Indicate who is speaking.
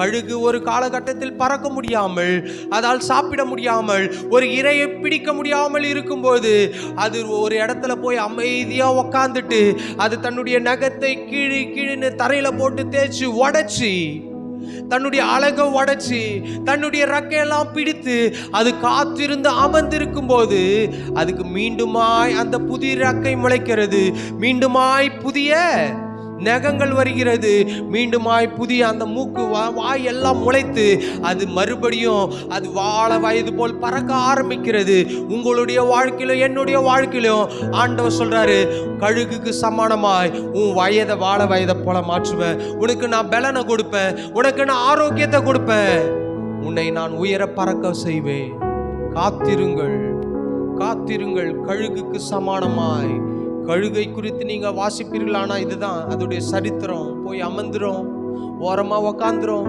Speaker 1: கழுகு ஒரு காலகட்டத்தில் பறக்க முடியாமல், அதால் சாப்பிட முடியாமல், ஒரு இரையை பிடிக்க முடியாமல் இருக்கும்போது அது ஒரு இடத்துல போய் அமைதியா உக்காந்துட்டு அது தன்னுடைய நகத்தை கீழே தரையில போட்டு தேய்ச்சி உடைச்சி தன்னுடைய அழகை உடைச்சி தன்னுடைய ரக்கையெல்லாம் பிடித்து அது காத்திருந்து அமர்ந்திருக்கும் போது அதுக்கு மீண்டுமாய் அந்த புதிய ரக்கை முளைக்கிறது, மீண்டுமாய் புதிய நகங்கள் வருகிறது, மீண்டுமாய் புதிய அந்த மூக்கு வாய் எல்லாம் முளைத்து அது மறுபடியும் அது வாழ வயது போல் பறக்க ஆரம்பிக்கிறது. உங்களுடைய வாழ்க்கையிலும் என்னுடைய வாழ்க்கையிலும் ஆண்டவர் சொல்றாரு, கழுகுக்கு சமானமாய் உன் வயதை வாழ வயதை போல மாற்றுவேன். உனக்கு நான் பலனை கொடுப்பேன், உனக்கு நான் ஆரோக்கியத்தை கொடுப்பேன், உன்னை நான் உயர பறக்க செய்வேன். காத்திருங்கள், காத்திருங்கள். கழுகுக்கு சமானமாய். கழுகை குறித்து நீங்க வாசிப்பீர்களானா இதுதான் அதோடைய சரித்திரம். போய் அமர்ந்துரும், ஓரமா உக்காந்துரும்,